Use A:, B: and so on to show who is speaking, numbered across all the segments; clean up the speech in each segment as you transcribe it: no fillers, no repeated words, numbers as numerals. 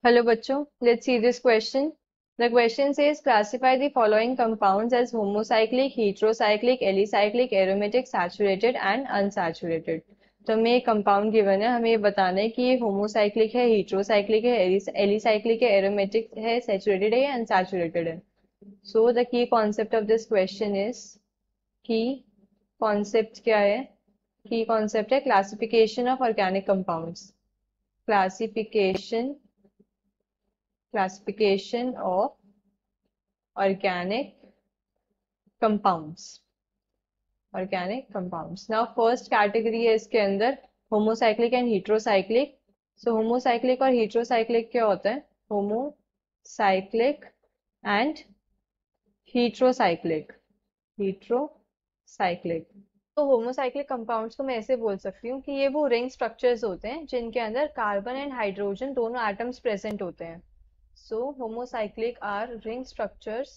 A: Hello बच्चों, let's see this question. The question says classify the following compounds as homocyclic, heterocyclic, alicyclic, aromatic, saturated and unsaturated. तो हमें एक compound given है, हमें ये बताना है कि ये होमोसाइक्लिक है, heterocyclic है, एलिसाइक्लिक है, एरोमेटिक है, सैचुरेटेड है या अनसैचुरेटेड है. So the key concept of this question is, की कॉन्सेप्ट क्या है? की कॉन्सेप्ट है classification of organic compounds. Classification classification of organic compounds. Organic compounds. Now first category है इसके अंदर homocyclic and heterocyclic. So homocyclic और heterocyclic क्या होता है? Homocyclic and heterocyclic. Heterocyclic. तो होमोसाइक्लिक कंपाउंड्स को मैं ऐसे बोल सकती हूँ कि ये वो रिंग स्ट्रक्चर्स होते हैं जिनके अंदर कार्बन एंड हाइड्रोजन दोनों एटम्स प्रेजेंट होते हैं. So homocyclic are ring structures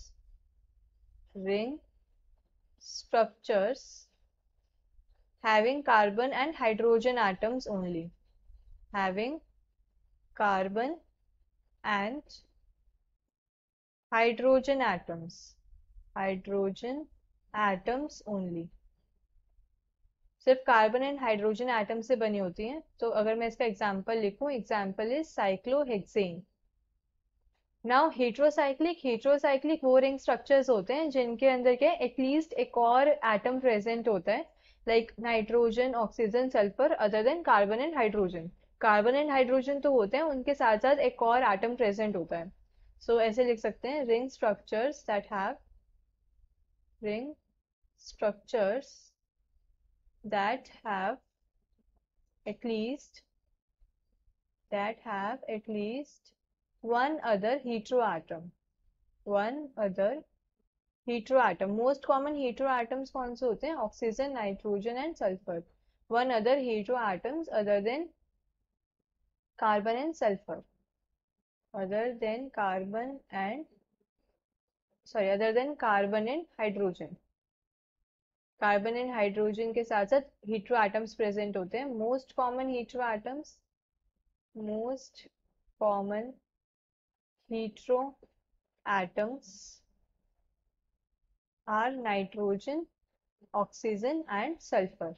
A: having carbon and hydrogen atoms only. Having carbon and hydrogen atoms. Hydrogen atoms only. सिर्फ कार्बन एंड हाइड्रोजन एटम से बनी होती हैं. तो अगर मैं इसका एग्जांपल लिखूं, example is cyclohexane. Now heterocyclic वो रिंग स्ट्रक्चर्स होते हैं जिनके अंदर क्या एटलीस्ट एक और एटम प्रेजेंट होता है, like nitrogen, oxygen, sulphur, other than carbon and hydrogen. Carbon and hydrogen तो होते हैं, उनके साथ साथ एक और एटम प्रेजेंट होता है. सो ऐसे लिख सकते हैं, ring structures that have at least one other heteroatom. Most common heteroatoms कौन से होते हैं? Oxygen, nitrogen and sulphur. One other heteroatoms other than carbon and sulfur. other than carbon and hydrogen. Carbon and hydrogen के साथ साथ heteroatoms present होते हैं. Most common heteroatoms are nitrogen, oxygen and sulphur.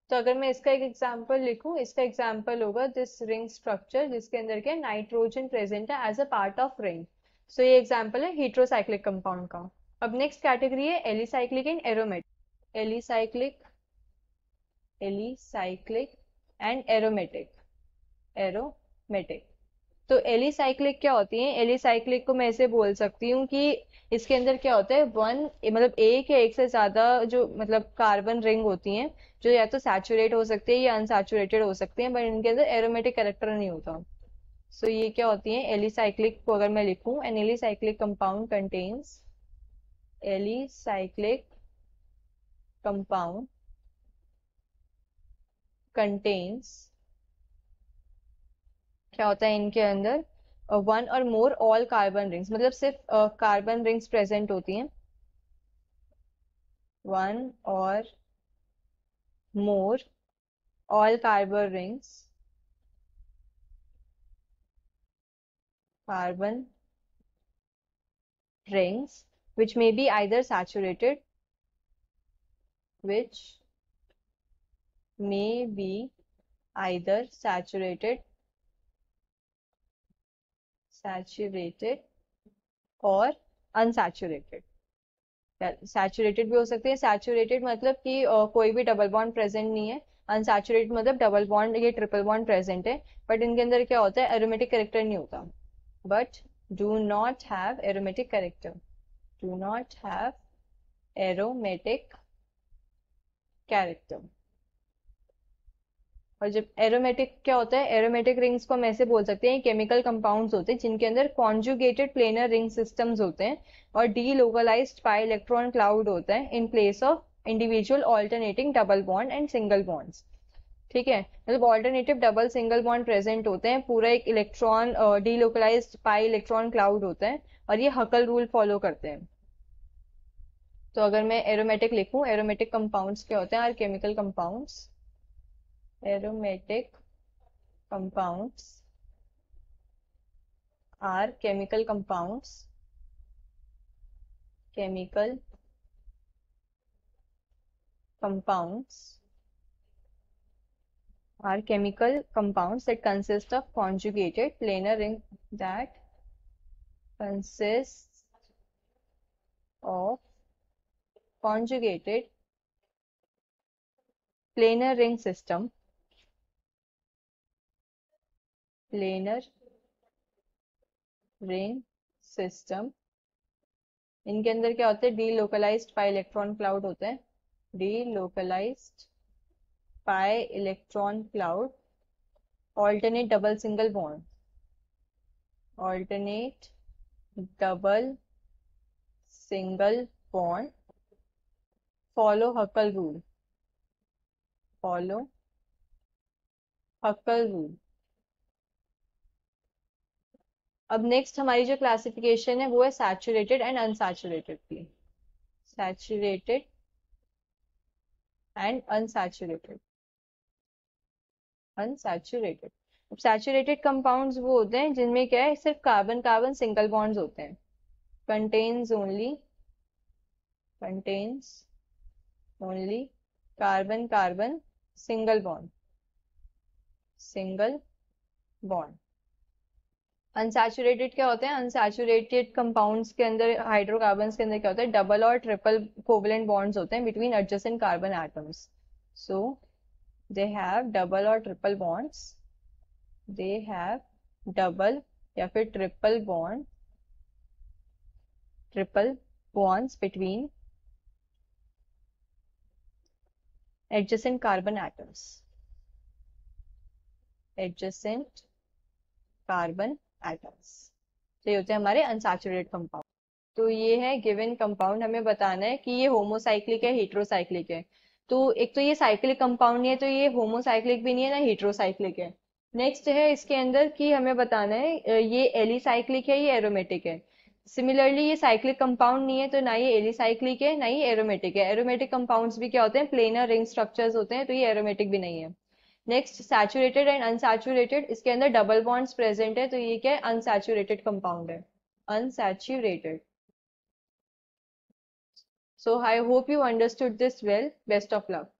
A: तो अगर मैं इसका एक एग्जांपल लिखूं, इसका एग्जांपल होगा दिस रिंग स्ट्रक्चर जिसके अंदर क्या नाइट्रोजन प्रेजेंट है as a part of ring. So ये एग्जांपल है हेट्रोसाइक्लिक कंपाउंड का. अब नेक्स्ट कैटेगरी है alicyclic and aromatic. Alicyclic and aromatic. तो एलिसाइक्लिक क्या होती है? एलिसाइक्लिक को मैं ऐसे बोल सकती हूँ कि इसके अंदर क्या होता है, वन मतलब एक या एक से ज्यादा जो मतलब कार्बन रिंग होती हैं जो या तो सैचुरेट हो सकती है या अनसैचुरेटेड हो सकती हैं, बट इनके अंदर एरोमेटिक कैरेक्टर नहीं होता. सो ये क्या होती है? एलिसाइक्लिक को अगर मैं लिखूं, एन एलिसाइक्लिक कंपाउंड कंटेन्स क्या होता है इनके अंदर? One or more all carbon rings, मतलब सिर्फ कार्बन रिंग्स प्रेजेंट होती हैं. One or more all carbon rings which may be either saturated which may be either saturated और unsaturated. सैचुरेटेड भी हो सकते हैं. सैचुरेटेड मतलब कि कोई भी डबल बॉन्ड प्रेजेंट नहीं है. अनसैचुरेटेड मतलब डबल बॉन्ड या ट्रिपल बॉन्ड प्रेजेंट है, बट इनके अंदर क्या होता है? एरोमेटिक कैरेक्टर नहीं होता. But do not have aromatic character. और जब एरोमेटिक क्या होता है? एरोमेटिक रिंग्स को हम ऐसे बोल सकते हैं, केमिकल कंपाउंड्स होते हैं जिनके अंदर कॉन्जुगेटेड प्लेनर रिंग सिस्टम्स होते हैं और delocalized pi electron cloud होता है in place of individual alternating double bond and single bonds. ठीक है, मतलब alternative double single bond present होते हैं, पूरा एक electron delocalized pi electron cloud होता है और ये हकल रूल फॉलो करते हैं. तो अगर मैं एरोमेटिक लिखूं, एरोमेटिक कंपाउंड्स क्या होते हैं? Are chemical compounds. aromatic compounds are chemical compounds, chemical compounds are chemical compounds that consist of conjugated planar ring that consists of conjugated planar ring system, planar ring system. इनके अंदर क्या होते हैं, delocalised पाई electron cloud होते हैं, delocalised पाई electron cloud, alternate double single bond, alternate double single bond, follow Huckel rule, follow Huckel rule. अब next हमारी जो क्लासिफिकेशन है वो है सैचुरेटेड एंड अनसैचुरेटेड की, सैचुरेटेड एंड अनसैचुरेटेड, अनसैचुरेटेड. अब सैचुरेटेड कंपाउंड्स वो होते हैं जिनमें क्या है, सिर्फ कार्बन कार्बन सिंगल बॉन्ड्स होते हैं, contains only carbon carbon single bond, single bond. Unsaturated क्या होते हैं, अनसैचुरेटेड कंपाउंड्स के अंदर, हाइड्रोकार्बन्स के अंदर क्या होता है, double or triple covalent bonds होते हैं between adjacent carbon atoms. So they have double or triple bonds, they have double या फिर triple bonds between adjacent carbon atoms, adjacent carbon atoms. तो ये होते हैं हमारे अनसैचुरेटेड कंपाउंड. तो ये है गिवन कंपाउंड, हमें बताना है कि ये होमोसाइक्लिक है हेट्रोसाइक्लिक है. तो एक तो ये साइक्लिक कंपाउंड नहीं है, तो ये होमोसाइक्लिक भी नहीं है ना हेट्रोसाइक्लिक है. नेक्स्ट है इसके अंदर कि हमें बताना है ये एलिसाइक्लिक है, ये एरोमेटिक है. सिमिलरली ये साइक्लिक कंपाउंड नहीं है, तो ना ये एलिसाइक्लिक है ना ये एरोमेटिक है. एरोमेटिक कंपाउंड्स भी क्या होते हैं, प्लेनर रिंग स्ट्रक्चर्स होते हैं, तो ये एरोमेटिक भी नहीं है. नेक्स्ट सैचुरेटेड एंड अनसैचुरेटेड, इसके अंदर डबल बॉन्ड्स प्रेजेंट है, तो ये क्या है, अनसैचुरेटेड कंपाउंड है, unsaturated. So I hope you understood this well. Best of luck.